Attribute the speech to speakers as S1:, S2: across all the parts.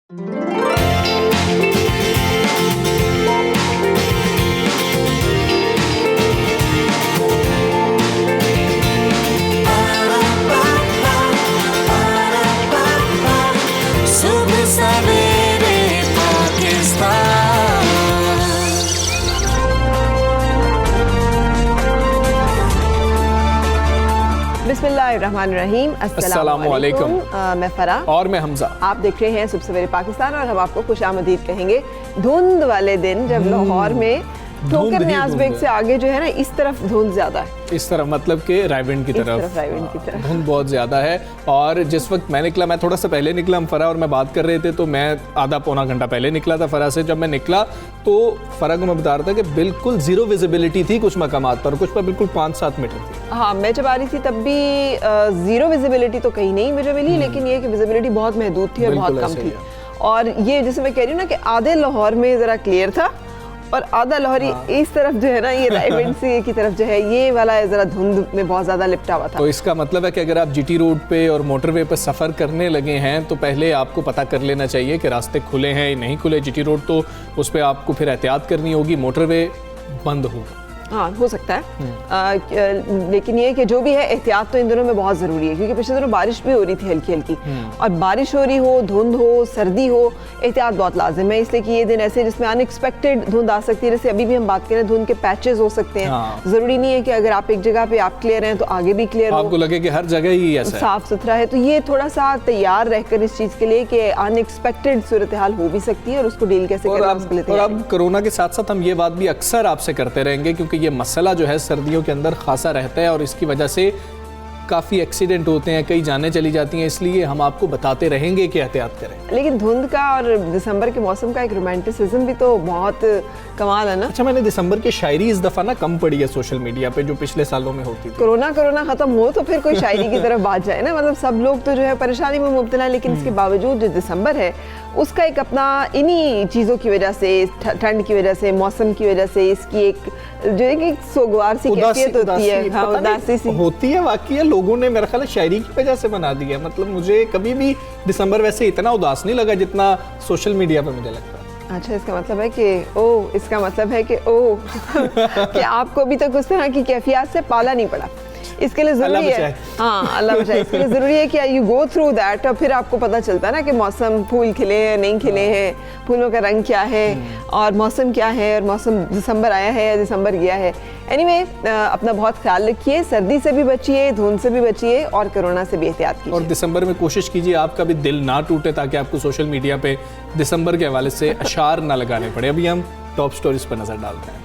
S1: बिस्मिल्लाहिर्रहमानिर्रहीम, अस्सलामु अलैकुम। मैं फरा
S2: और मैं हमजा।
S1: आप देख रहे हैं सुबह सवेरे पाकिस्तान और हम आपको खुशामदीद कहेंगे। धुंध वाले दिन जब लाहौर में ठोकर न्याज बेग से आगे जो है ना, इस तरफ धुंध ज्यादा है।
S2: इस तरफ मतलब कि रायविंड की तरफ धुंध बहुत ज़्यादा है। और जिस वक्त मैं निकला, मैं थोड़ा सा पहले निकला, हम फरा और मैं बात कर रहे थे, तो मैं आधा पौना घंटा पहले निकला था फरा से। जब मैं निकला तो फरा को मैं बता रहा था कि बिल्कुल ज़ीरो विजिबिलिटी थी कुछ मकामात पर, कुछ पर बिल्कुल 5-7 मीटर थी।
S1: हाँ, मैं जब आ रही थी तब भी ज़ीरो विजिबिलिटी तो कहीं नहीं मुझे मिली, लेकिन ये कि विजिबिलिटी बहुत महदूद थी और बहुत कम थी। और ये जैसे मैं कह रही हूँ ना कि आधे लाहौर में ज़रा क्लियर था और आधा लाहौरी इस तरफ जो है ना, ये रायविंड से की तरफ जो है, ये वाला जरा धुंध में बहुत ज़्यादा लिपटा हुआ था।
S2: तो इसका मतलब है कि अगर आप जीटी रोड पे और मोटरवे पर सफ़र करने लगे हैं तो पहले आपको पता कर लेना चाहिए कि रास्ते खुले हैं या नहीं खुले। जीटी रोड तो उस पर आपको फिर एहतियात करनी होगी, मोटरवे बंद होगा।
S1: हाँ, हो सकता है, लेकिन ये कि जो भी है एहतियात तो इन दिनों में बहुत ज़रूरी है, क्योंकि पिछले दिनों बारिश भी हो रही थी हल्की हल्की, और बारिश हो रही हो, धुंध हो, सर्दी हो, एहतियात बहुत लाजिम है। इसलिए कि ये दिन ऐसे जिसमें अनएक्सपेक्टेड धुंध आ सकती है। जैसे अभी भी हम बात करें, धुंध के पैचेस हो सकते हैं। ज़रूरी नहीं है कि अगर आप एक जगह पे आप क्लियर हैं तो आगे भी क्लियर हो,
S2: आपको लगे कि हर जगह ही ऐसा
S1: साफ सुथरा है। तो ये थोड़ा सा तैयार रहकर इस चीज़ के लिए कि अनएक्सपेक्टेड सूरत हाल हो भी सकती है और उसको डील कैसे करना।
S2: और अब कोरोना के साथ साथ हम ये बात भी अक्सर आपसे करते रहेंगे, क्योंकि ये मसला जो है सर्दियों के अंदर खासा रहता है और इसकी वजह से काफ़ी एक्सीडेंट होते हैं, कई जानें चली जाती हैं। इसलिए हम आपको बताते रहेंगे कि एहतियात करें।
S1: लेकिन धुंध का और दिसंबर के मौसम का एक रोमांटिसिज्म भी तो बहुत कमाल है ना।
S2: अच्छा, मैंने दिसंबर की शायरी इस दफ़ा ना कम पढ़ी है सोशल मीडिया पे, जो पिछले सालों में होती थी।
S1: कोरोना खत्म हो तो फिर कोई शायरी की तरफ बात जाए ना। मतलब सब लोग तो जो है परेशानी में मुब्तला, लेकिन इसके बावजूद जो दिसंबर है उसका एक अपना इन्हीं चीज़ों की वजह से, ठंड की वजह से, मौसम की वजह से, इसकी एक जो एक सोगवार सी कैफियत होती है। हाँ, उदासी सी होती
S2: है। वाकई लोगों ने मेरा ख्याल शायरी की वजह से बना दिया। मतलब मुझे कभी भी दिसंबर वैसे इतना उदास नहीं लगा जितना सोशल मीडिया पर मुझे लगता है।
S1: अच्छा, इसका मतलब है कि इसका मतलब है कि कि आपको अभी तक उस तरह की कैफियत से पाला नहीं पड़ा। इसके लिए ज़रूरी है, हाँ अल्लाह बचाए, इसके लिए ज़रूरी है कि यू गो थ्रू दैट, और फिर आपको पता चलता है ना कि मौसम, फूल खिले हैं नहीं खिले हैं, फूलों का रंग क्या है और मौसम क्या है, और मौसम दिसंबर आया है या दिसंबर गया है। एनीवे, अपना बहुत ख्याल रखिए, सर्दी से भी बचिए, धुंध से भी बचिए और कोरोना से भी एहतियात कीजिए।
S2: और दिसंबर में कोशिश कीजिए आपका भी दिल ना टूटे, ताकि आपको सोशल मीडिया पे दिसंबर के हवाले से अशार ना लगाने पड़े। अभी हम टॉप स्टोरीज पर नजर डालते हैं।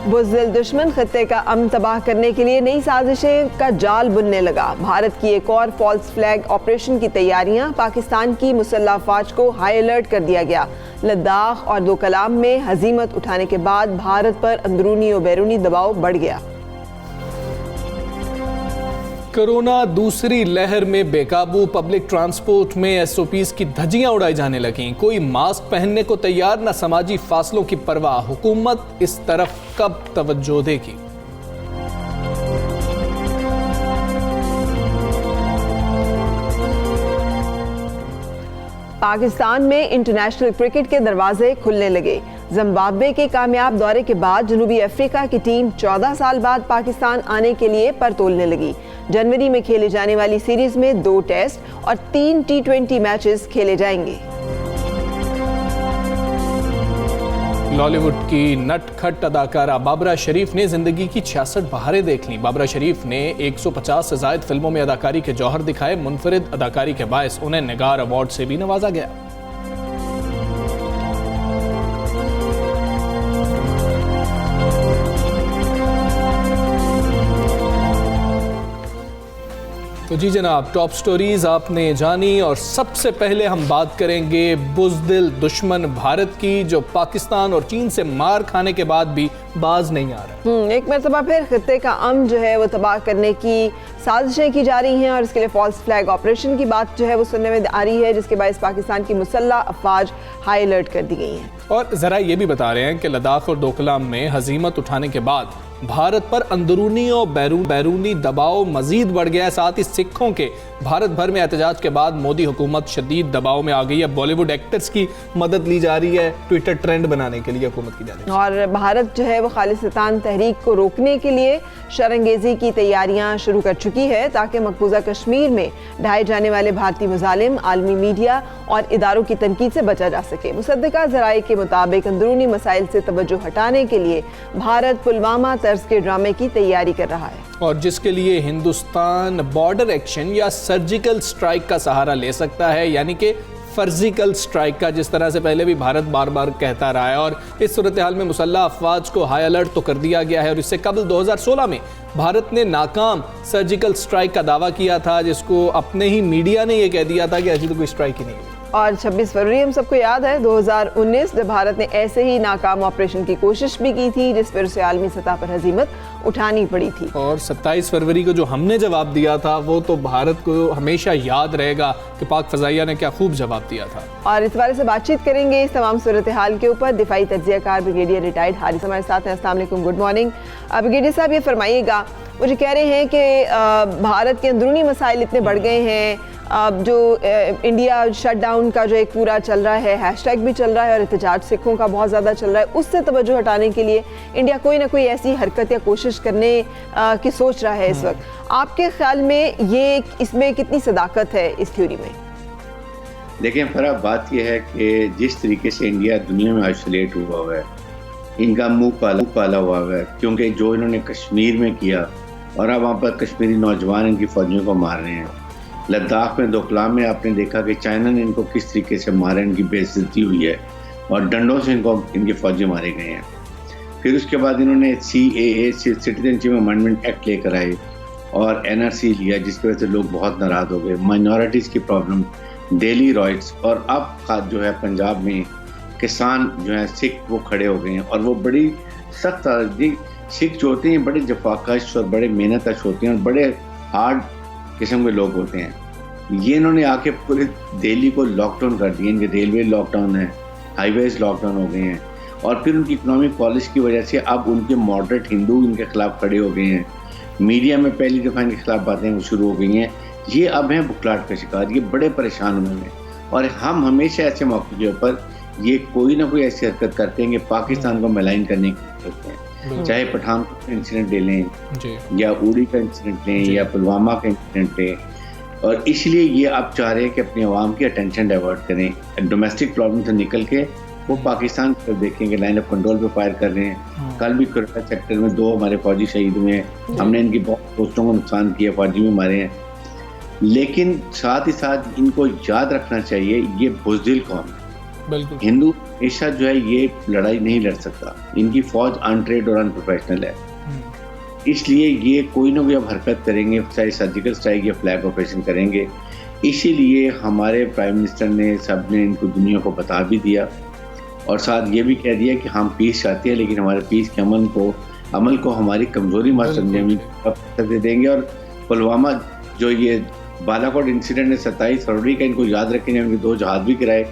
S1: बुज़दिल दुश्मन खत्ते का अमन तबाह करने के लिए नई साजिशें का जाल बुनने लगा। भारत की एक और फॉल्स फ्लैग ऑपरेशन की तैयारियां, पाकिस्तान की मुसल्लह अफवाज को हाई अलर्ट कर दिया गया। लद्दाख और दोकलाम में हजीमत उठाने के बाद भारत पर अंदरूनी और बैरूनी दबाव बढ़ गया।
S2: कोरोना दूसरी लहर में बेकाबू, पब्लिक ट्रांसपोर्ट में एसओपीज की धज्जियां उड़ाई जाने लगीं। कोई मास्क पहनने को तैयार, न समाजी फासलों की परवाह। हुकूमत इस तरफ कब तवज्जो देगी?
S1: पाकिस्तान में इंटरनेशनल क्रिकेट के दरवाजे खुलने लगे। जिम्बाब्वे के कामयाब दौरे के बाद जनूबी अफ्रीका की टीम 14 साल बाद पाकिस्तान आने के लिए पर तोलने लगी। जनवरी में खेले जाने वाली सीरीज में 2 टेस्ट और 3 T20 मैचेस खेले जाएंगे।
S2: बॉलीवुड की नटखट अदाकारा बाबरा शरीफ ने जिंदगी की 66 बहारें देख लीं। बाबरा शरीफ ने 150 से ज़ायद फिल्मों में अदाकारी के जौहर दिखाए। मुनफरिद अदाकारी के बायस उन्हें निगार अवार्ड से भी नवाजा गया। तो जी जनाब, टॉप स्टोरीज आपने जानी और सबसे पहले हम बात करेंगे बुज़दिल दुश्मन भारत की, जो पाकिस्तान और चीन से मार खाने के बाद भी बाज नहीं आ रहा।
S1: एक मरतबा फिर खित्ते का अमन जो है वो तबाह करने की साजिशें की जा रही हैं और इसके लिए फॉल्स फ्लैग ऑपरेशन की बात जो है वो सुनने में आ रही है, जिसके बायस पाकिस्तान की मुसल्लह अफवाज हाई अलर्ट कर दी गई हैं।
S2: और ज़रा ये भी बता रहे हैं कि लद्दाख और डोकलाम में हजीमत उठाने के बाद भारत पर अंदरूनी और बैरूनी दबाव मजीद बढ़ गया है। साथ ही सिखों के भारत भर में एहतजाज के बाद मोदी हुकूमत शदीद दबाव में आ गई है। बॉलीवुड एक्टर्स की मदद ली जा रही है ट्विटर ट्रेंड बनाने के लिए हुकूमत की जानिब से।
S1: और भारत जो है वो खालिस्तान तहरीक को रोकने के लिए शरंगेजी की तैयारियां शुरू कर चुकी है ताकि मकबूजा कश्मीर में ढाए जाने वाले भारतीय मुजालिम, आलमी मीडिया और इदारों की तनकीद से बचा जा सके। मुसद्दका ज़राए के मुताबिक अंदरूनी मसाइल से तवज्जो हटाने के लिए भारत पुलवामा तर्ज के ड्रामे की तैयारी कर रहा है
S2: और जिसके लिए हिंदुस्तान बॉर्डर एक्शन या सर्जिकल स्ट्राइक का सहारा ले सकता है, यानी कि फर्जिकल स्ट्राइक का, जिस तरह से पहले भी भारत बार बार कहता रहा है। और इस सूरत हाल में मुसल्लह अफवाज को हाई अलर्ट तो कर दिया गया है और इससे कबल 2016 में भारत ने नाकाम सर्जिकल स्ट्राइक का दावा किया था, जिसको अपने ही मीडिया ने यह कह दिया था कि ऐसी तो कोई स्ट्राइक ही नहीं हुई।
S1: और 26 फरवरी हम सबको याद है 2019 जब भारत ने ऐसे ही नाकाम ऑपरेशन की कोशिश भी की थी, जिस पर उसे आलमी सतह पर हजीमत उठानी पड़ी थी।
S2: और 27 फरवरी को जो हमने जवाब दिया था वो तो भारत को हमेशा याद रहेगा कि पाक फजाइया ने क्या खूब जवाब दिया था।
S1: और इस बारे से बातचीत करेंगे इस तमाम सूरत हाल के ऊपर दिफाई तज्जियाकार ब्रिगेडियर रिटायर्ड हारिस हमारे साथ हैं। अस्सलाम वालेकुम, गुड मॉर्निंग। ब्रिगेडियर साहब, ये फरमाइएगा, वो जो कह रहे हैं कि भारत के अंदरूनी मसाइल इतने बढ़ गए हैं, जो इंडिया शटडाउन का जो एक पूरा चल रहा है, हैशटैग भी चल रहा है और एहतजाज सिखों का बहुत ज़्यादा चल रहा है, उससे तवज्जो हटाने के लिए इंडिया कोई ना कोई ऐसी हरकत या कोशिश करने की सोच रहा है इस वक्त। आपके ख्याल में ये इसमें कितनी सदाकत है इस थ्योरी में?
S3: देखिए फरा, बात यह है कि जिस तरीके से इंडिया दुनिया में आइसोलेट हुआ है, इनका मुंह काला हुआ है, क्योंकि जो इन्होंने कश्मीर में किया और अब वहाँ पर कश्मीरी नौजवान इनकी फौजियों को मार रहे हैं। लद्दाख में दोकलाम में आपने देखा कि चाइना ने इनको किस तरीके से मारा, इनकी बेइज्जती हुई है और डंडों से इनके फौजी मारे गए हैं। फिर उसके बाद इन्होंने CAA सिटीजनशिप अमेंडमेंट एक्ट लेकर आए और NRC लिया, जिसकी वजह से लोग बहुत नाराज़ हो गए। माइनॉरिटीज़ की प्रॉब्लम, डेली राइट्स, और अब जो है पंजाब में किसान जो है सिख वो खड़े हो गए हैं और वो बड़ी सख्त सिख जो होते हैं बड़े जफाकश और बड़े मेहनतकश होते हैं और बड़े हार्ड किस्म के लोग होते हैं। ये इन्होंने आके पूरे दिल्ली को लॉकडाउन कर दिया, इनके रेलवे लॉकडाउन है, हाईवेज लॉकडाउन हो गए हैं और फिर उनकी इकोनॉमिक पॉलिसी की वजह से अब उनके मॉडरेट हिंदू इनके खिलाफ खड़े हो गए हैं। मीडिया में पहली दफ़ा इनके खिलाफ बातें शुरू हो गई हैं। ये अब हैं बुखलाहट का शिकार, ये बड़े परेशान हुए हैं और हम हमेशा ऐसे मौके के ऊपर ये कोई ना कोई ऐसी हरकत करते हैं कि पाकिस्तान को मलाइन करने की करते हैं। चाहे पठानकोट का इंसिडेंट ले लें या उड़ी का इंसिडेंट लें या पुलवामा का इंसिडेंट लें, और इसलिए ये आप चाह रहे हैं कि अपनी आवाम की अटेंशन डाइवर्ट करें, डोमेस्टिक प्रॉब्लम से निकल के वो पाकिस्तान की तरफ देखेंगे, लाइन ऑफ कंट्रोल पे फायर कर रहे हैं। कल भी कोयटा सेक्टर में 2 हमारे फौजी शहीद हुए हैं, हमने इनकी बहुत पोस्टों को नुकसान किया, फौजी भी मारे हैं। लेकिन साथ ही साथ इनको याद रखना चाहिए ये बुज़दिल कौम है। हिंदू हमेशा जो है ये लड़ाई नहीं लड़ सकता, इनकी फौज अनट्रेड और अनप्रोफेशनल है, इसलिए ये कोई ना कोई अब हरकत करेंगे, चाहे सर्जिकल स्ट्राइक या फ्लैग ऑपरेशन करेंगे। इसीलिए हमारे प्राइम मिनिस्टर ने सबने इनको दुनिया को बता भी दिया और साथ ये भी कह दिया कि हम पीस चाहते हैं, लेकिन हमारे पीस के अमल को हमारी कमजोरी मत समझे दे देंगे। और पुलवामा जो ये बालाकोट इंसिडेंट है 27 फरवरी का, इनको याद रखेंगे, उनके 2 जहाज भी गिराए,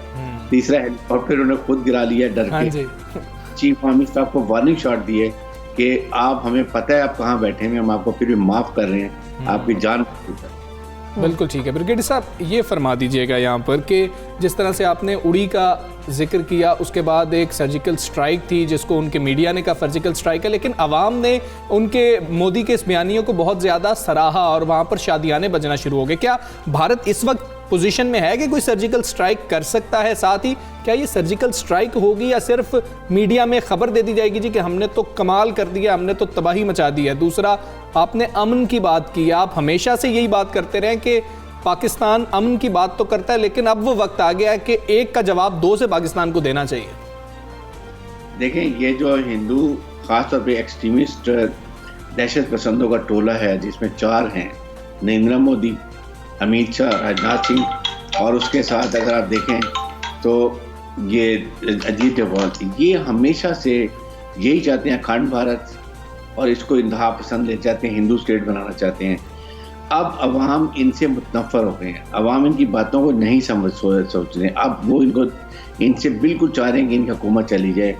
S3: तीसरा हेलीकॉप्टर उन्होंने खुद गिरा लिया डर के। चीफ आर्मी स्टाफ को वार्निंग शॉट दिए कि आप, हमें पता है आप कहाँ बैठे हैं, हम आपको फिर भी माफ़ कर रहे हैं, आपकी जान।
S2: बिल्कुल ठीक है। ब्रिगेडियर साहब, ये फरमा दीजिएगा यहाँ पर कि जिस तरह से आपने उड़ी का जिक्र किया, उसके बाद एक सर्जिकल स्ट्राइक थी जिसको उनके मीडिया ने कहा सर्जिकल स्ट्राइक है, लेकिन आवाम ने उनके मोदी के इस बयानियों को बहुत ज़्यादा सराहा और वहाँ पर शादियाने बजना शुरू हो गए। क्या भारत इस वक्त पोजीशन में है कि कोई सर्जिकल स्ट्राइक कर सकता है? साथ ही क्या ये सर्जिकल स्ट्राइक होगी या सिर्फ मीडिया में खबर दे दी जाएगी जी कि हमने तो कमाल कर दिया, हमने तो तबाही मचा दी है? दूसरा, आपने अमन की बात की, आप हमेशा से यही बात करते रहे कि पाकिस्तान अमन की बात तो करता है, लेकिन अब वो वक्त आ गया है कि एक का जवाब 2 से पाकिस्तान को देना चाहिए।
S3: देखें, ये जो हिंदू खासतौर पर एक्सट्रीमिस्ट दहशत पसंदों का टोला है, जिसमें 4 हैं, नरेंद्र मोदी, अमित शाह, राजनाथ सिंह और उसके साथ अगर आप देखें तो ये अजीत डोभाल, ये हमेशा से यही चाहते हैं अखंड भारत और इसको इंतहा पसंद ले जाते हैं, हिंदू स्टेट बनाना चाहते हैं। अब अवाम इनसे मुतनफ़र हो गए हैं, अवाम इनकी बातों को नहीं सोच रहे हैं। अब वो इनसे बिल्कुल चाह रहे हैं कि इनकी हुकूमत चली जाए।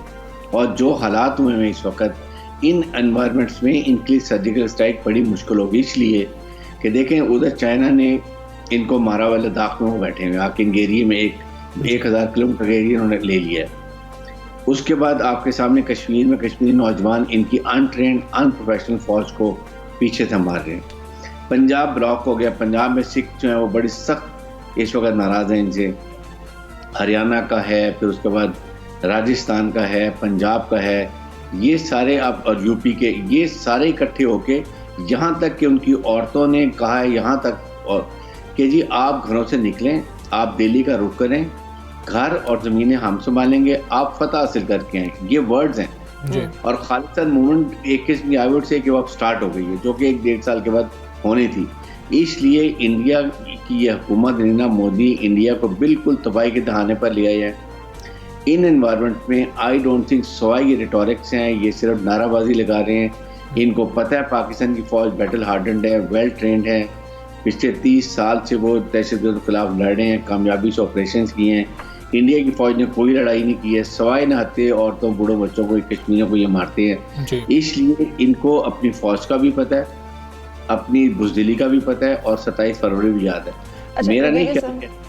S3: और जो हालात हुए हैं इस वक्त, इन एनवायरनमेंट्स में इनके लिए सर्जिकल स्ट्राइक बड़ी मुश्किल होगी, इसलिए कि देखें उधर चाइना ने इनको मारा हुआ लद्दाख में वो बैठे हुए, आपके एरिया में 1000 किलोमीटर का एरिया उन्होंने ले लिया है। उसके बाद आपके सामने कश्मीर में कश्मीरी नौजवान इनकी अनट्रेंड अनप्रोफेशनल फौज को पीछे से मार रहे हैं। पंजाब ब्लॉक हो गया, पंजाब में सिख जो है वो बड़ी सख्त इस वक्त नाराज़ हैं इनसे। हरियाणा का है, फिर उसके बाद राजस्थान का है, पंजाब का है, ये सारे आप और यूपी के, ये सारे इकट्ठे होके यहाँ तक कि उनकी औरतों ने कहा है यहाँ तक और कि जी आप घरों से निकलें, आप दिल्ली का रुख करें, घर और ज़मीनें हम संभालेंगे, आप फतह हासिल करके आएँ, ये वर्ड्स हैं। और खालिस्तान मूवमेंट एक किस्म की आई वुड से कि वो अब स्टार्ट हो गई है, जो कि 1-1.5 साल के बाद होनी थी। इसलिए इंडिया की यह हुकूमत नरेंद्र मोदी इंडिया को बिल्कुल तबाही के दहाने पर ले आए हैं। इन एनवायरनमेंट में आई डोंट थिंक सवाई ये रिटोरिक्स हैं, ये सिर्फ नाराबाजी लगा रहे हैं। इनको पता है पाकिस्तान की फ़ौज बैटल हार्डन्ड है, वेल ट्रेंड है, पिछले 30 साल से वो दहशतगर्द के खिलाफ लड़ रहे हैं, कामयाबी से ऑपरेशन किए हैं। इंडिया की फ़ौज ने कोई लड़ाई नहीं की है, सवाए नहाते औरतों बूढ़ों बच्चों को, कश्मीरियों को ये मारते हैं। इसलिए इनको अपनी फ़ौज का भी पता है, अपनी बुज़दिली का भी पता है, और 27 फरवरी भी याद है।
S1: अच्छा,
S3: मेरा नहीं क्या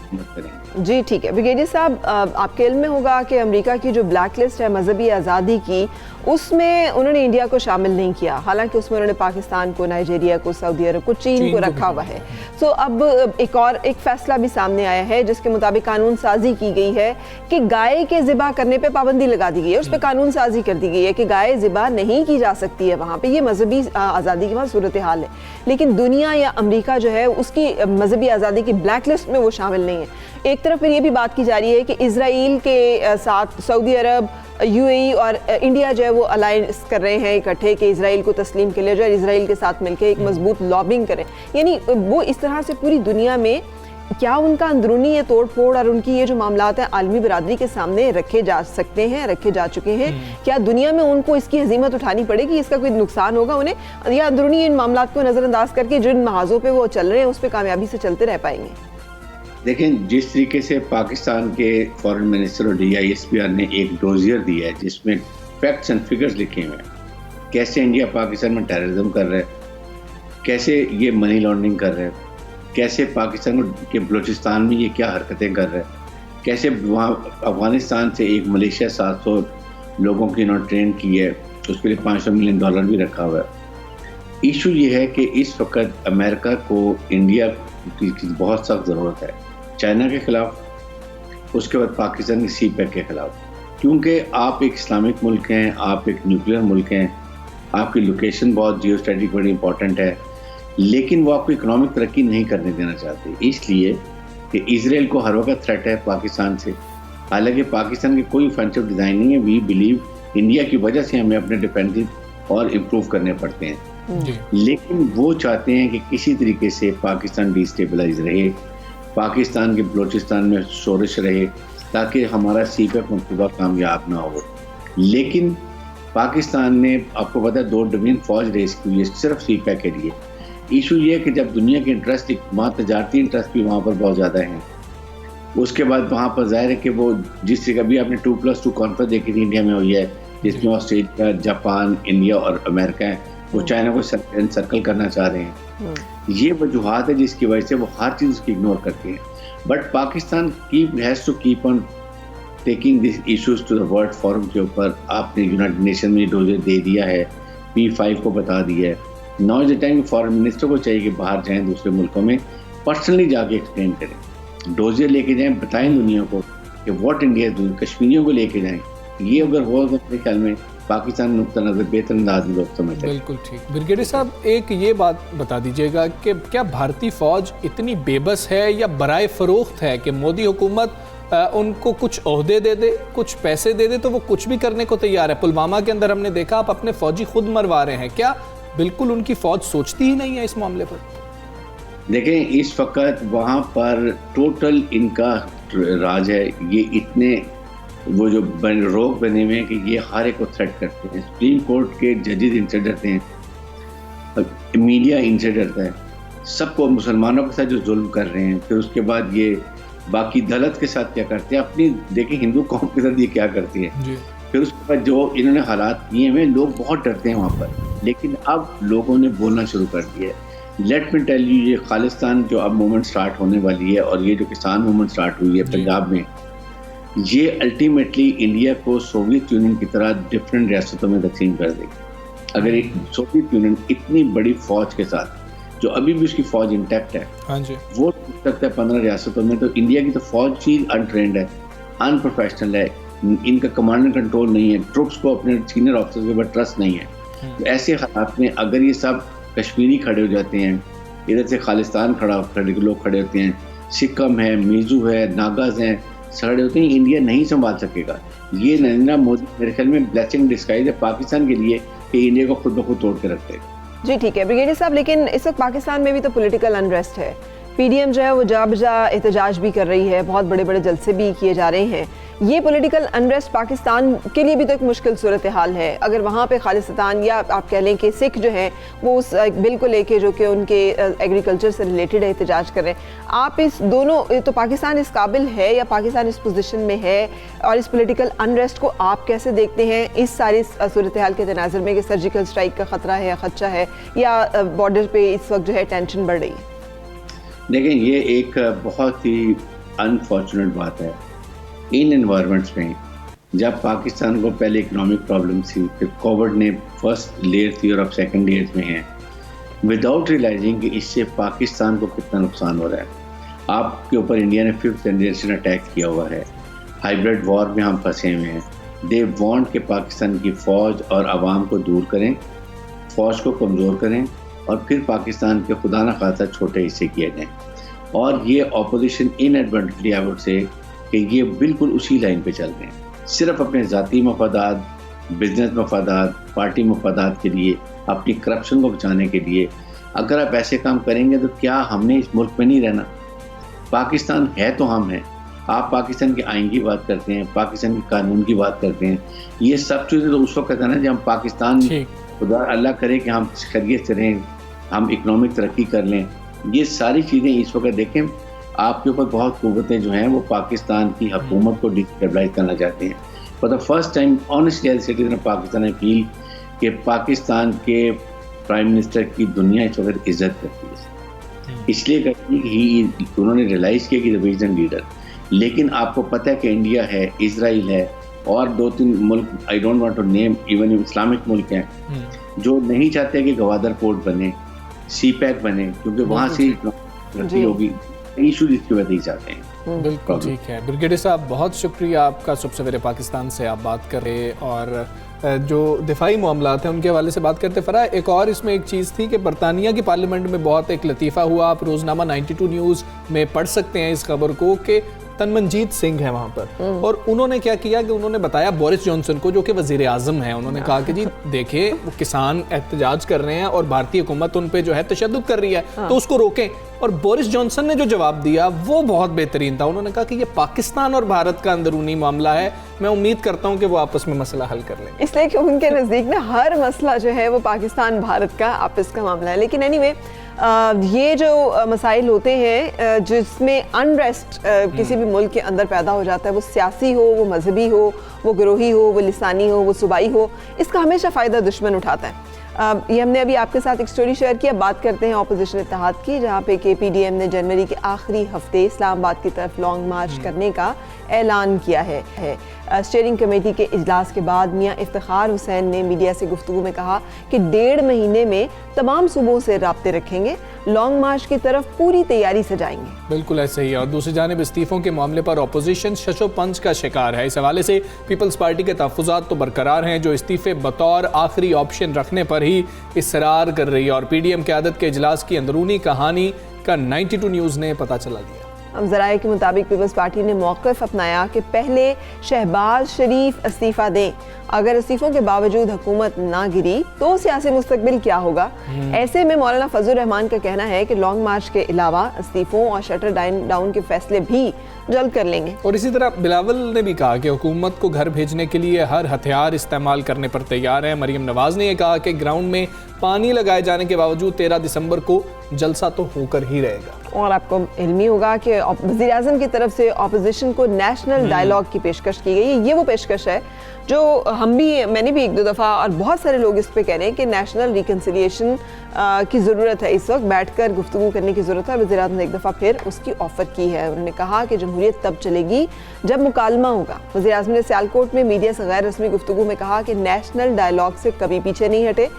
S1: जी ठीक है। ब्रिगेडियर साहब, आपके इल्म में होगा कि अमेरिका की जो ब्लैक लिस्ट है मजहबी आज़ादी की, उसमें उन्होंने इंडिया को शामिल नहीं किया, हालांकि उसमें उन्होंने पाकिस्तान को, नाइजीरिया को, सऊदी अरब को, चीन को रखा हुआ है। सो अब एक फैसला भी सामने आया है जिसके मुताबिक कानून साजी की गई है कि गाय के ज़िबा करने पे पाबंदी लगा दी गई है, उस पर कानून साजी कर दी गई है कि गाय ज़िबा नहीं की जा सकती है वहाँ पे। ये मजहबी आज़ादी की वहाँ सूरत हाल है, लेकिन दुनिया या अमेरिका जो है उसकी मजहबी आज़ादी की ब्लैक लिस्ट में वो शामिल नहीं है। एक तरफ फिर ये भी बात की जा रही है कि इजराइल के साथ सऊदी अरब, यूएई और इंडिया जो है वो अलायंस कर रहे हैं इकट्ठे कि इजराइल को तस्लीम के लिए जो है इजराइल के साथ मिलकर एक मजबूत लॉबिंग करें। यानी वो इस तरह से पूरी दुनिया में क्या उनका अंदरूनी ये तोड़ फोड़ और उनकी ये जो मामलात हैं आलमी बरादरी के सामने रखे जा सकते हैं, रखे जा चुके हैं। क्या दुनिया में उनको इसकी हजीमत उठानी पड़ेगी, इसका कोई नुकसान होगा उन्हें, या अंदरूनी इन मामलात को नज़रअंदाज करके जिन महाजों पर वो चल रहे हैं उस पर कामयाबी से चलते रह पाएंगे?
S3: देखें, जिस तरीके से पाकिस्तान के फॉरेन मिनिस्टर और DISPR ने एक डोजियर दिया है जिसमें फैक्ट्स एंड फिगर्स लिखे हुए हैं, कैसे इंडिया पाकिस्तान में टेररिज्म कर रहा है, कैसे ये मनी लॉन्ड्रिंग कर रहा है, कैसे पाकिस्तान के बलूचिस्तान में ये क्या हरकतें कर रहा है, कैसे वहाँ अफगानिस्तान से एक मलेशिया 700 लोगों की इन्होंने ट्रेन की है, उसके लिए $500 मिलियन भी रखा हुआ है। इशू ये है कि इस वक्त अमेरिका को इंडिया की बहुत सख्त ज़रूरत है, चाइना के खिलाफ, उसके बाद पाकिस्तान की CPEC के खिलाफ, क्योंकि आप एक इस्लामिक मुल्क हैं, आप एक न्यूक्लियर मुल्क हैं, आपकी लोकेशन बहुत जियो स्ट्रेटेजिक बड़ी इंपॉर्टेंट है, लेकिन वो आपको इकोनॉमिक तरक्की नहीं करने देना चाहते, इसलिए कि इजराइल को हर वक्त थ्रेट है पाकिस्तान से। हालांकि पाकिस्तान के कोई ऑफेंसिव डिज़ाइन नहीं है, वी बिलीव इंडिया की वजह से हमें अपने डिफेंसिव और इम्प्रूव करने पड़ते हैं, लेकिन वो चाहते हैं कि किसी तरीके से पाकिस्तान डिस्टेबलाइज रहे, पाकिस्तान के बलूचिस्तान में शोरश रहे, ताकि हमारा CPEC मंसूबा कामयाब ना हो। लेकिन पाकिस्तान ने, आपको पता है, 2 डिवीजन फौज रेस की हुई है सिर्फ CPEC के लिए। इशू ये है कि जब दुनिया के इंटरेस्ट, वहाँ तजारती इंटरेस्ट भी वहाँ पर बहुत ज़्यादा हैं, उसके बाद वहाँ पर जाहिर है कि वो जिस तरह भी आपने 2+2 कॉन्फ्रेंस देखी थी इंडिया में हुई है, जिसमें ऑस्ट्रेलिया, जापान, इंडिया और अमेरिका है, वो चाइना को सर्कल करना चाह रहे हैं। ये वजूहात है जिसकी वजह से वो हर चीज़ उसकी इग्नोर करते हैं। But Pakistan has to keep on taking this issues to the world forum के ऊपर। आपने यूनाइटेड नेशन में डोजियर दे दिया है, P5 को बता दिया है। Now is the time foreign minister को चाहिए कि बाहर जाएं दूसरे मुल्कों में, पर्सनली जाके एक्सप्लेन करें, डोजियर लेके जाएं, बताएं दुनिया को कि व्हाट इंडिया इज डूइंग, कश्मीरियों को लेके जाएं। ये अगर हो तो मेरे ख्याल में पाकिस्तान नुक्ता नज़र बेहतर अंदाज में लोग समझते हैं।
S2: बिल्कुल ठीक। ब्रिगेडियर साहब, एक ये बात बता दीजिएगा कि क्या भारतीय फ़ौज इतनी बेबस है या बराए फ़रोख्त है कि मोदी हुकूमत उनको कुछ ओहदे दे दे, कुछ पैसे दे दे तो वो कुछ भी करने को तैयार है? पुलवामा के अंदर हमने देखा आप अपने फ़ौजी खुद मरवा रहे हैं, क्या बिल्कुल उनकी फ़ौज सोचती ही नहीं है इस मामले पर?
S3: देखें, इस वक्त वहाँ पर टोटल इनका राज है, ये इतने वो जो रोग बने हुए हैं कि ये हर एक को थ्रेट करते हैं। सुप्रीम कोर्ट के जजेस इनसे डरते हैं, मीडिया इनसे डरता है, सबको मुसलमानों के साथ जो जुल्म कर रहे हैं, फिर उसके बाद ये बाकी दलित के साथ क्या करते हैं, अपनी देखिए हिंदू कौम के साथ ये क्या करती है। फिर उसके बाद जो इन्होंने हालात किए हुए, लोग बहुत डरते हैं वहाँ पर, लेकिन अब लोगों ने बोलना शुरू कर दिया है। लेट मी टेल यू, ये खालिस्तान जो अब मूवमेंट स्टार्ट होने वाली है और ये जो किसान मूवमेंट स्टार्ट हुई है पंजाब में, ये अल्टीमेटली इंडिया को सोवियत यूनियन की तरह डिफरेंट रियासतों में तकसीम कर देगी। अगर एक सोवियत यूनियन इतनी बड़ी फौज के साथ, जो अभी भी उसकी फौज इंटैक्ट है,
S2: हाँ जी,
S3: वो सकता है 15 रियासतों में, तो इंडिया की तो फौज ही अनट्रेंड है, अनप्रोफेशनल है, इनका कमांड एंड कंट्रोल नहीं है, ट्रुप्स को अपने सीनियर ऑफिसर्स के ऊपर ट्रस्ट नहीं है। तो ऐसे हालात में अगर ये सब कश्मीरी खड़े हो जाते हैं, इधर से खालिस्तान लोग खड़े होते हैं, सिक्किम है, मिजो है, नागाज हैं, खड़े होते हैं, इंडिया नहीं संभाल सकेगा। ये नरेंद्र मोदी मेरे ख्याल में ब्लेसिंग डिस्गाइज है पाकिस्तान के लिए कि इंडिया को खुद ब खुद तोड़ के रखते हैं।
S1: जी ठीक है ब्रिगेडियर साहब, लेकिन इस वक्त पाकिस्तान में भी तो पॉलिटिकल अनरेस्ट है। पीडीएम जो है वो जा बजा एहतजाज भी कर रही है, बहुत बड़े बड़े जलसे भी किए जा रहे हैं। ये पॉलिटिकल अनरेस्ट पाकिस्तान के लिए भी तो एक मुश्किल सूरत हाल है। अगर वहाँ पे खालिस्तान या आप कह लें कि सिख जो हैं वो उस बिल को लेके जो कि उनके एग्रीकल्चर से रिलेटेड है एहतजाज कर रहे हैं, आप इस दोनों, तो पाकिस्तान इस काबिल है या पाकिस्तान इस पोजीशन में है, और इस पॉलिटिकल अनरेस्ट को आप कैसे देखते हैं इस सारी सूरत हाल के तनाज़ुर में कि सर्जिकल स्ट्राइक का ख़तरा है या खदशा है, या बॉर्डर पे इस वक्त जो है टेंशन बढ़ रही है?
S3: देखें, ये एक बहुत ही अनफॉर्चुनेट बात है इन एनवायरनमेंट्स में, जब पाकिस्तान को पहले इकोनॉमिक प्रॉब्लम थी, फिर कोविड ने फर्स्ट लेयर थी और अब सेकंड लेयर में है, विदाउट रियलाइजिंग कि इससे पाकिस्तान को कितना नुकसान हो रहा है। आपके ऊपर इंडिया ने 5th जनरेशन अटैक किया हुआ है, हाइब्रिड वॉर में हम फंसे हुए हैं। दे वांट कि पाकिस्तान की फ़ौज और आवाम को दूर करें, फ़ौज को कमज़ोर करें और फिर पाकिस्तान के खुदा न खासा छोटे हिस्से किए जाएँ। और ये opposition inadvertently I would say कि ये बिल्कुल उसी लाइन पे चल रहे हैं, सिर्फ अपने ज़ाती मफादात, बिजनेस मफादात, पार्टी मफादात के लिए, अपनी करप्शन को बचाने के लिए। अगर आप ऐसे काम करेंगे तो क्या हमने इस मुल्क में नहीं रहना? पाकिस्तान है तो हम हैं। आप पाकिस्तान के आइन की बात करते हैं, पाकिस्तान के कानून की बात करते हैं, ये सब चीज़ें तो उस वक्त है ना जब हम पाकिस्तान, खुदा अल्लाह करे कि हम खैरियत से रहें, हम इकनॉमिक तरक्की कर लें। ये सारी चीज़ें इस वक्त देखें, आपके ऊपर बहुत कुव्वतें जो हैं वो पाकिस्तान की हुकूमत को डिस्टेबलाइज करना चाहते हैं। For the first time honestly as citizen of Pakistan ने फील कि पाकिस्तान के प्राइम मिनिस्टर की दुनिया इस वक्त इज्जत करती है, इसलिए करती है कि उन्होंने रियलाइज़ किया कि रीजन लीडर। लेकिन आपको पता है कि इंडिया है, इजराइल है और 2-3 मुल्क, I don't want to name, even Islamic मुल्क हैं जो नहीं चाहते कि गवादर पोर्ट बने, सीपैक बने, क्योंकि वहाँ से तरक्की होगी। इशू इसकी वजह से चाहते हैं।
S2: बिल्कुल ठीक है ब्रिगेडियर साहब, बहुत शुक्रिया आपका। सुबह सवेरे पाकिस्तान से आप बात कर रहे और जो दिफाई मामलात हैं उनके हवाले से बात करते। फरा, एक और इसमें एक चीज़ थी कि बरतानिया की पार्लियामेंट में बहुत एक लतीफ़ा हुआ, आप रोज़नामा 92 न्यूज़ में पढ़ सकते हैं इस खबर को, कि तनमनजीत सिंह है वहाँ पर, और उन्होंने क्या किया कि उन्होंने बताया बोरिस जॉनसन को, जो कि वज़ीर आज़म है, उन्होंने कहा कि जी देखिए वो किसान एहतजाज कर रहे हैं और भारतीय हुकूमत उन पे जो है तशद्दुद कर रही है, तो उसको रोकें। और बोरिस जॉनसन ने जो जवाब दिया वो बहुत बेहतरीन था। उन्होंने कहा कि ये पाकिस्तान और भारत का अंदरूनी मामला है, मैं उम्मीद करता हूँ कि वो आपस में मसला हल कर लें, इसलिए कि
S1: उनके नज़दीक ना हर मसला जो है वो पाकिस्तान भारत का आपस का मामला है। लेकिन एनीवे ये जो मसाइल होते हैं जिसमें अनरेस्ट किसी भी मुल्क के अंदर पैदा हो जाता है, वो सियासी हो, वो मजहबी हो, वो गिरोही हो, वो लिसानी हो, वो सूबाई हो, इसका हमेशा फ़ायदा दुश्मन उठाता है। ये हमने अभी आपके साथ एक स्टोरी शेयर किया। बात करते हैं अपोजिशन इत्तेहाद की, जहाँ पे के पीडीएम ने जनवरी के आखिरी हफ्ते इस्लामाबाद की तरफ लॉन्ग मार्च करने का ऐलान किया है। स्टीयरिंग कमेटी के इजलास के बाद मियां इफ्तिखार हुसैन ने मीडिया से गुफ्तगू में कहा कि 1.5 महीने में तमाम सूबों से राब्ते रखेंगे, लॉन्ग मार्च की तरफ पूरी तैयारी से जाएंगे।
S2: बिल्कुल ऐसे ही है। और दूसरी जानिब इस्तीफ़ों के मामले पर अपोजिशन शशोपंच का शिकार है। इस हवाले से पीपल्स पार्टी के तहफ़्फ़ुज़ात तो बरकरार हैं, जो इस्तीफ़े बतौर आखिरी ऑप्शन रखने पर ही इसरार कर रही है। और पीडीएम क़यादत के इजलास की अंदरूनी कहानी का 92 न्यूज़ ने पता चला दिया।
S1: अब ज़राए के मुताबिक पीपल्स पार्टी ने मौक़िफ़ अपनाया कि पहले शहबाज शरीफ इस्तीफ़ा दें, अगर इस्तीफ़ों के बावजूद हुकूमत ना गिरी तो सियासी मुस्तकबिल क्या होगा। ऐसे में मौलाना फजल रहमान का कहना है कि लॉन्ग मार्च के अलावा इस्तीफ़ों और शटर डाउन के फैसले भी जल्द कर लेंगे।
S2: और इसी तरह बिलावल ने भी कहा कि हुकूमत को घर भेजने के लिए हर हथियार इस्तेमाल करने पर तैयार है। मरीम नवाज ने यह कहा कि ग्राउंड में पानी लगाए जाने के बावजूद 13 दिसंबर को जलसा तो होकर ही रहेगा।
S1: और आपको इल्मी होगा कि वज़ीर-ए-आज़म की तरफ से ऑपोजिशन को नेशनल डायलॉग की पेशकश की गई है। ये वो पेशकश है जो मैंने भी एक दो दफ़ा और बहुत सारे लोग इस पे कह रहे हैं कि नेशनल रिकन्सिलिएशन की ज़रूरत है, इस वक्त बैठकर गुफ्तगू करने की ज़रूरत है। वज़ीर-ए-आज़म ने एक दफ़ा फिर उसकी ऑफ़र की है। उन्होंने कहा कि जमहूरियत तब चलेगी जब मुकालमा होगा। वज़ीर-ए-आज़म ने सियालकोट में मीडिया से गैर रस्मी गुफ्तगू में कहा कि नेशनल डायलॉग से कभी पीछे नहीं हटे,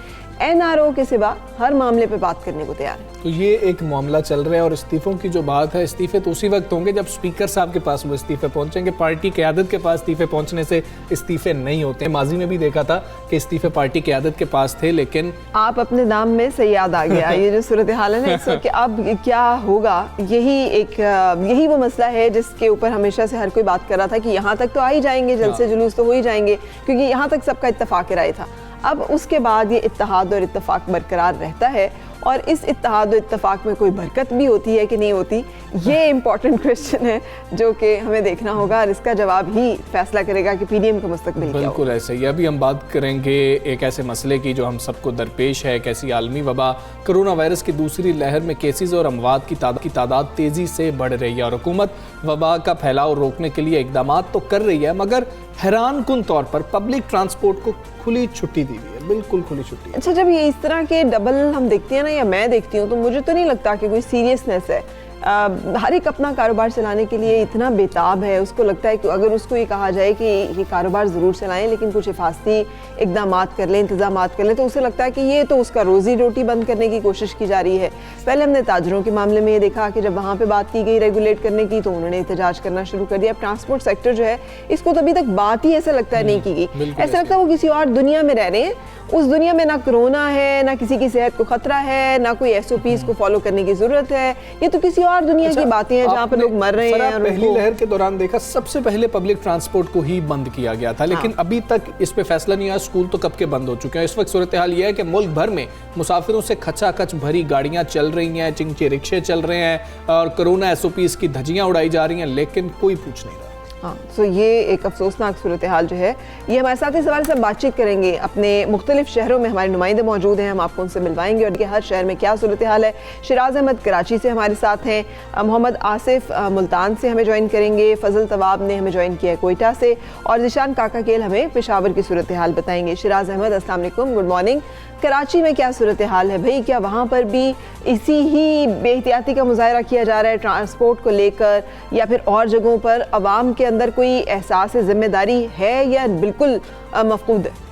S1: NRO के सिवा हर मामले पे बात करने को तैयार है।
S2: तो ये एक मामला चल रहा है और इस्तीफ़ों की जो बात है, इस्तीफ़े तो उसी वक्त होंगे जब स्पीकर साहब के पास वो इस्तीफ़े पहुंचेंगे। पार्टी क़यादत के पास इस्तीफ़े पहुंचने से इस्तीफ़े नहीं होते। माजी में भी देखा था कि इस्तीफ़े पार्टी क़यादत के पास थे, लेकिन
S1: आप अपने नाम में सयाद आ गया। ये जो सूरत हाल है ना इस वक्त कि अब क्या होगा, यही वो मसला है जिसके ऊपर हमेशा से हर कोई बात कर रहा था कि यहाँ तक तो आ ही जाएंगे, जलसे जुलूस तो हो ही जाएंगे, क्योंकि यहाँ तक सबका इत्तफाक राय था। अब उसके बाद ये इत्तेहाद और इत्तफाक बरकरार रहता है, और इस इत्तेहाद और इत्तफाक में कोई बरकत भी होती है कि नहीं होती, ये इम्पॉर्टेंट क्वेश्चन है जो कि हमें देखना होगा, और इसका जवाब ही फैसला करेगा कि PDM का मुस्तकबिल क्या होगा।
S2: बिल्कुल ऐसे ही। अभी हम बात करेंगे एक ऐसे मसले की जो हम सबको दरपेश है, कैसी आलमी वबा कोरोना वायरस की दूसरी लहर में केसेस और अमवात की तादाद तेज़ी से बढ़ रही है, और हुकूमत वबा का फैलाव रोकने के लिए इकदाम तो कर रही है, मगर हैरान कुन तौर पर पब्लिक ट्रांसपोर्ट को खुली छुट्टी दी हुई है, बिल्कुल खुली छुट्टी।
S1: अच्छा, जब ये इस तरह के डबल हम देखते हैं ना, या मैं देखती हूँ, तो मुझे तो नहीं लगता कि कोई सीरियसनेस है। हर एक अपना कारोबार चलाने के लिए इतना बेताब है, उसको लगता है कि अगर उसको ये कहा जाए कि ये कारोबार ज़रूर चलाएं लेकिन कुछ हिफाजती इकदाम कर लें, इंतजाम कर लें, तो उसे लगता है कि ये तो उसका रोज़ी रोटी बंद करने की कोशिश की जा रही है। पहले हमने ताजरों के मामले में ये देखा कि जब वहाँ पर बात की गई रेगुलेट करने की, तो उन्होंने एहतजाज करना शुरू कर दिया। अब ट्रांसपोर्ट सेक्टर जो है, इसको तो अभी तक बात ही ऐसा लगता है नहीं की गई। ऐसा लगता है वो किसी और दुनिया में रह रहे हैं। उस दुनिया में ना कोरोना है, ना किसी की सेहत को खतरा है, ना कोई SOPs को फॉलो करने की जरूरत है। ये तो किसी और दुनिया की बातें हैं जहाँ पर लोग मर रहे हैं।
S2: पहली लहर के दौरान देखा, सबसे पहले पब्लिक ट्रांसपोर्ट को ही बंद किया गया था, लेकिन अभी तक इस पे फैसला नहीं आया। स्कूल तो कब के बंद हो चुके हैं। इस वक्त सूरत हाल यह है कि मुल्क भर में मुसाफिरों से खचाखच भरी गाड़ियां चल रही हैं, चिंचे रिक्शे चल रहे हैं, और कोरोना SOPs की धज्जियां उड़ाई जा रही हैं, लेकिन कोई पूछ नहीं रहा।
S1: हाँ, तो ये एक अफसोसनाक सूरत हाल जो है, ये हमारे साथ इस हवाले से बातचीत करेंगे। अपने मुख्तलिफ शहरों में हमारे नुमाइंदे मौजूद हैं, हम आपको उनसे मिलवाएंगे और हर शहर में क्या सूरत हाल है। शिराज अहमद कराची से हमारे साथ हैं, मोहम्मद आसिफ मुल्तान से हमें ज्वाइन करेंगे, फजल तवाब ने हमें ज्वाइन किया है कोयटा से, और जिशान काका केल हमें पेशावर की सूरत हाल बताएंगे। शिराज अहमद, अस्सलाम वालेकुम, गुड मॉर्निंग। कराची में क्या सूरत हाल है भाई? क्या वहाँ पर भी इसी ही बेहतियाती का मुजाहरा किया जा रहा है ट्रांसपोर्ट को लेकर, या फिर और जगहों पर अवाम के अंदर कोई एहसास जिम्मेदारी है या बिल्कुल मफकूद है?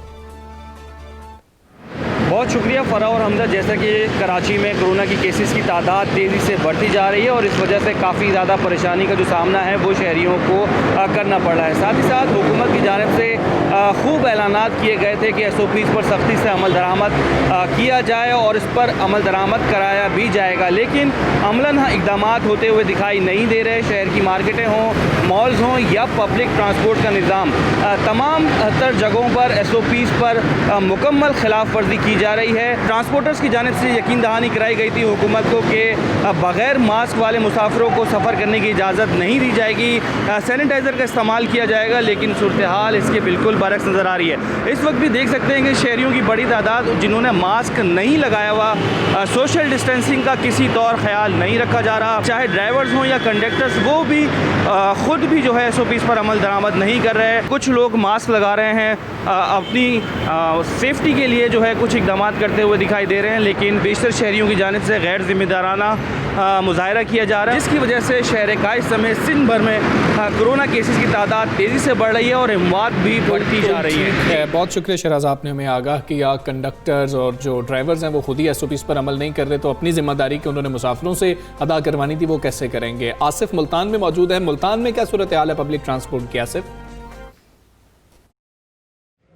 S4: बहुत शुक्रिया फरा और हमजा। जैसा कि कराची में कोरोना की केसेस की तादाद तेज़ी से बढ़ती जा रही है, और इस वजह से काफ़ी ज़्यादा परेशानी का जो सामना है वो शहरियों को करना पड़ रहा है। साथ ही साथ हुकूमत की जानिब से खूब ऐलानात किए गए थे कि SOPs पर सख्ती से अमल दरामद किया जाए और इस पर अमल दरामद कराया भी जाएगा, लेकिन अमलन इकदाम होते हुए दिखाई नहीं दे रहे। शहर की मार्केटें हों, मॉल्स हों या पब्लिक ट्रांसपोर्ट का निज़ाम, तमाम तर जगहों पर SOPs पर मुकम्मल खिलाफ वर्जी की जा रही है। ट्रांसपोर्टर्स की जानिब से यकीन दहानी कराई गई थी हुकूमत को कि बग़ैर मास्क वाले मुसाफिरों को सफ़र करने की इजाज़त नहीं दी जाएगी, सैनिटाइज़र का इस्तेमाल किया जाएगा, लेकिन सूरत हाल इसके बिल्कुल बरक्स नज़र आ रही है। इस वक्त भी देख सकते हैं कि शहरियों की बड़ी तादाद जिन्होंने मास्क नहीं लगाया हुआ, सोशल डिस्टेंसिंग का किसी तौर ख्याल नहीं रखा जा रहा, चाहे ड्राइवर्स हों या कंडक्टर्स, वो भी ख़ुद भी जो है SOPs पर अमल दरामद नहीं कर रहे हैं। कुछ लोग मास्क लगा रहे हैं, अपनी सेफ्टी के लिए जो है कुछ इकदाम करते हुए दिखाई दे रहे हैं, लेकिन बेशतर शहरियों की जानिब से गैर जिम्मेदाराना मुजाहरा किया जा रहा है, जिसकी वजह से शहर कायस समेत सिंध भर में कोरोना केसेस की तादाद तेज़ी से बढ़ रही है और अमवात भी बढ़ती जा रही है।
S2: बहुत शुक्रिया शहराज, आपने हमें आगाह किया। कंडक्टर्स और जो ड्राइवर्स हैं वो खुद ही SOPs पर अमल नहीं कर रहे, तो अपनी जिम्मेदारी कि उन्होंने मुसाफिरों से अदा करवानी थी वो कैसे करेंगे। आसिफ मुल्तान में मौजूद है। मुल्तान में क्या सूरत हाल है पब्लिक ट्रांसपोर्ट की? आसिफ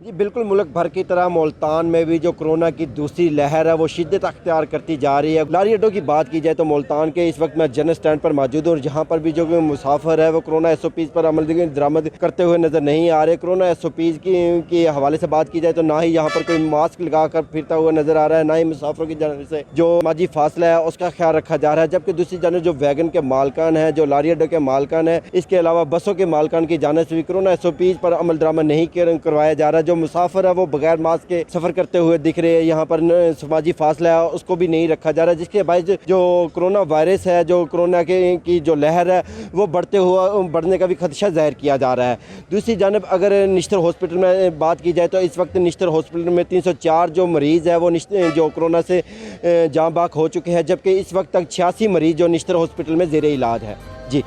S5: जी बिल्कुल, मुल्क भर की तरह मुल्तान में भी जो कोरोना की दूसरी लहर है वो शिद्दत अख्तियार करती जा रही है। लारी अड्डों की बात की जाए तो मुल्तान के इस वक्त मैं जनरल स्टैंड पर मौजूद हूँ, और जहाँ पर भी जो मुसाफिर है वो कोरोना SOPs पर अमल दरामद करते हुए नज़र नहीं आ रहे। कोरोना SOPs की हवाले से बात की जाए तो ना ही यहाँ पर कोई मास्क लगा कर फिरता हुआ नज़र आ रहा है, ना ही मुसाफिरों की जानिब से जो समाजी फासला है उसका ख्याल रखा जा रहा है। जबकि दूसरी जानिब जो वैगन के मालकान हैं, जो लारी अड्डों के मालकान हैं, इसके अलावा बसों के मालकान की जानिब से भी कोरोना SOPs पर अमल दरामद नहीं करवाया जा रहा है। जो जो मुसाफिर है वो बगैर मास्क के सफ़र करते हुए दिख रहे हैं। यहाँ पर समाजी फासला है उसको भी नहीं रखा जा रहा, जिसके बायस जो कोरोना वायरस है, जो कोरोना की जो लहर है वो बढ़ने का भी खदशा जाहिर किया जा रहा है। दूसरी जानब अगर निश्तर हॉस्पिटल में बात की जाए तो इस वक्त निश्तर हॉस्पिटल में 304 जो मरीज़ है वो जो कोरोना से जाँ बाक हो चुके हैं, जबकि इस वक्त तक 86 मरीज़ जो निश्तर हॉस्पिटल में ज़ेरे इलाज है। जी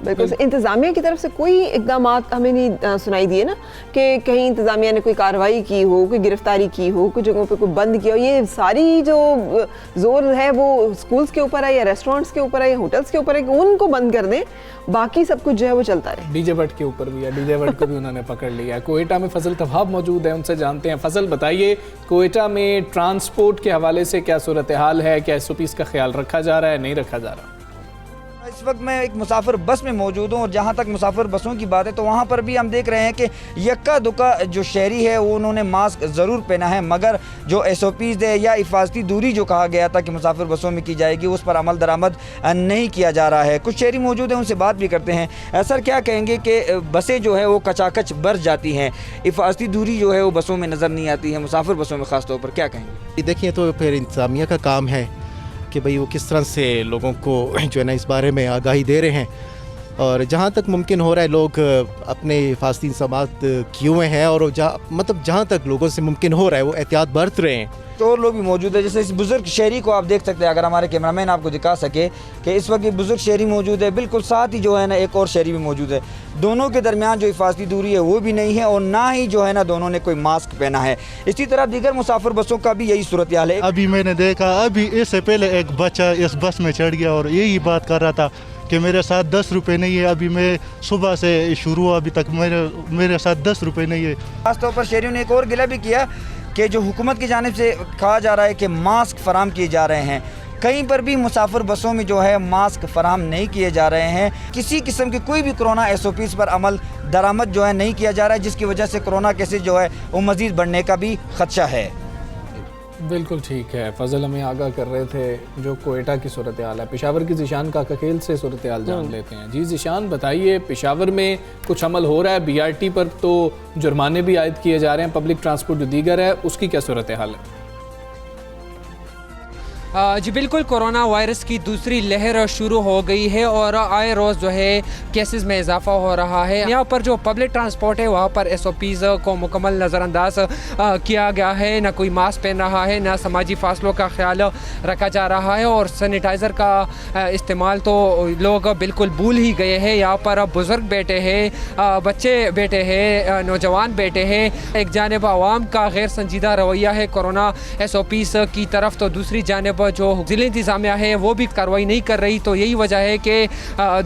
S1: बिल्कुल, इंतज़ामिया की तरफ से कोई इकदाम हमें नहीं सुनाई दिए ना कि कहीं इंतज़ामिया ने कोई कार्रवाई की हो, कोई गिरफ्तारी की हो, कुछ जगहों पे कोई बंद किया हो। ये सारी जो जोर है वो स्कूल्स के ऊपर है या रेस्टोरेंट्स के ऊपर है या होटल्स के ऊपर है कि उनको बंद कर दें, बाकी सब कुछ जो है वो चलता रहे।
S2: डीजे भट्ट के ऊपर भी है, डीजे भट्ट को भी उन्होंने पकड़ लिया है। कोयटा में फजल तवाब मौजूद है, उनसे जानते हैं। फजल बताइए, कोयटा में ट्रांसपोर्ट के हवाले से क्या सूरत हाल है, क्या SOPs का ख्याल रखा जा रहा है, नहीं रखा जा रहा?
S6: इस वक्त मैं एक मुसाफिर बस में मौजूद हूँ और जहाँ तक मुसाफिर बसों की बात है तो वहाँ पर भी हम देख रहे हैं कि यक्का दुक्का जो शहरी है वो उन्होंने मास्क ज़रूर पहना है, मगर जो SOPs है या हिफाजती दूरी जो कहा गया था कि मुसाफिर बसों में की जाएगी उस पर अमल दरामद नहीं किया जा रहा है। कुछ शहरी मौजूद हैं, उनसे बात भी करते हैं। सर, क्या कहेंगे कि बसें जो है वो कचाकच भर जाती हैं, हिफाजती दूरी जो है वो बसों में नज़र नहीं आती है, मुसाफिर बसों में ख़ास तौर पर, क्या कहेंगे?
S7: देखिए, तो फिर इंतज़ामिया का काम है कि भाई वो किस तरह से लोगों को जो है ना इस बारे में आगाही दे रहे हैं, और जहाँ तक मुमकिन हो रहा है लोग अपने हिफाजती इंतज़ामात किए हुए हैं, और जहाँ तक लोगों से मुमकिन हो रहा है वो एहतियात बरत रहे हैं।
S6: तो और लोग भी मौजूद है, जैसे इस बुज़ुर्ग शहरी को आप देख सकते हैं, अगर हमारे कैमरामैन आपको दिखा सके कि इस वक्त ये बुज़ुर्ग शहरी मौजूद है, बिल्कुल साथ ही जो है ना एक और शहरी भी मौजूद है। दोनों के दरमियान जो हिफाजती दूरी है वो भी नहीं है और ना ही जो है ना दोनों ने कोई मास्क पहना है। इसी तरह दीगर मुसाफिर बसों का भी यही सूरत हाल है।
S8: अभी मैंने देखा, अभी इससे पहले एक बच्चा इस बस में चढ़ गया और यही बात कर रहा था कि मेरे साथ 10 रुपये नहीं है। अभी मैं सुबह से शुरू हुआ अभी तक मेरे साथ 10 रुपये नहीं है।
S6: खासतौर पर शहरियों ने एक और गिला भी किया कि जो हुकूमत की जानिब से कहा जा रहा है कि मास्क फराम किए जा रहे हैं, कहीं पर भी मुसाफिर बसों में जो है मास्क फराम नहीं किए जा रहे हैं। किसी किस्म की कोई भी कोरोना SOPs पर अमल दरामद जो है नहीं किया जा रहा है, जिसकी वजह से कोरोना केसेस जो है वो मज़ीद बढ़ने का भी खदशा है।
S2: बिल्कुल ठीक है, फजल हमें आगाह कर रहे थे जो कोयटा की सूरत हाल है। पेशावर की ज़ीशान का ककेल से सूरत हाल जान लेते हैं। जी ज़ीशान, बताइए, पेशावर में कुछ अमल हो रहा है? BRT पर तो जुर्माने भी आयद किए जा रहे हैं, पब्लिक ट्रांसपोर्ट जो दीगर है उसकी क्या सूरत हाल है?
S9: जी बिल्कुल, कोरोना वायरस की दूसरी लहर शुरू हो गई है और आए रोज़ जो है केसेस में इजाफा हो रहा है। यहाँ पर जो पब्लिक ट्रांसपोर्ट है वहाँ पर SOPs को मुकम्मल नज़रअंदाज किया गया है। ना कोई मास्क पहन रहा है, ना समाजी फासलों का ख्याल रखा जा रहा है और सैनिटाइज़र का इस्तेमाल तो लोग बिल्कुल भूल ही गए हैं। यहाँ पर बुज़ुर्ग बैठे हैं, बच्चे बैठे हैं, नौजवान बैठे हैं। एक जानिब आवाम का गैर संजीदा रवैया है कोरोना SOPs की तरफ, तो दूसरी जानिब जो ज़िला इंतज़ामिया है वो भी कार्रवाई नहीं कर रही। तो यही वजह है कि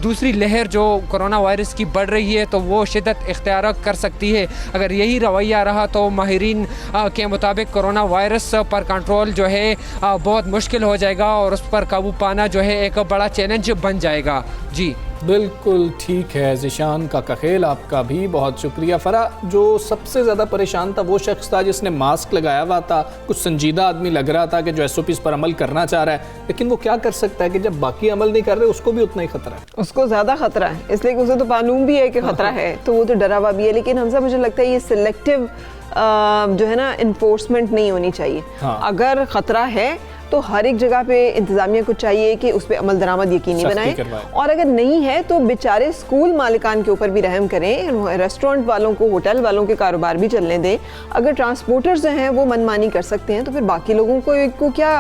S9: दूसरी लहर जो कोरोना वायरस की बढ़ रही है तो वो शिद्दत इख्तियार कर सकती है। अगर यही रवैया रहा तो माहिरीन के मुताबिक कोरोना वायरस पर कंट्रोल जो है बहुत मुश्किल हो जाएगा और उस पर काबू पाना जो है एक बड़ा चैलेंज बन जाएगा। जी
S2: बिल्कुल ठीक है ज़ीशान का कखेल, आपका भी बहुत शुक्रिया। फरा, जो सबसे ज़्यादा परेशान था वो शख्स था जिसने मास्क लगाया हुआ था, कुछ संजीदा आदमी लग रहा था कि जो SOPs पर अमल करना चाह रहा है, लेकिन वो क्या कर सकता है कि जब बाकी अमल नहीं कर रहे उसको भी उतना ही खतरा है। उसको
S1: ज़्यादा खतरा है, इसलिए कि उसे तो मालूम भी है कि खतरा है, तो वो तो डरा हुआ भी है। लेकिन हमसे मुझे लगता है ये सिलेक्टिव जो है ना इन्फोर्समेंट नहीं होनी चाहिए। अगर खतरा है तो हर एक जगह पे इंतजामिया को चाहिए कि उस पर अमल दरामद यकीनी बनाएं, और अगर नहीं है तो बेचारे स्कूल मालिकान के ऊपर भी रहम करें, रेस्टोरेंट वालों को, होटल वालों के कारोबार भी चलने दें। अगर ट्रांसपोर्टर्स जो हैं वो मनमानी कर सकते हैं तो फिर बाकी लोगों को क्या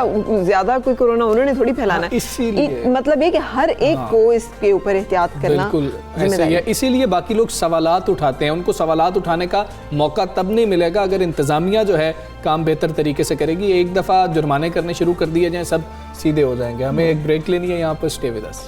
S1: ज़्यादा कोई कोरोना उन्होंने थोड़ी फैलाना है। मतलब ये कि हर एक को इसके ऊपर एहतियात करना
S2: ऐसे ही है। इसीलिए बाकी लोग सवालात उठाते हैं, उनको सवालात उठाने का मौका तब नहीं मिलेगा अगर इंतज़ामिया जो है काम बेहतर तरीके से करेगी। एक दफ़ा जुर्माने करने शुरू कर दिए जाएं, सब सीधे हो जाएंगे। हमें एक ब्रेक लेनी है, यहाँ पर स्टे विद अस।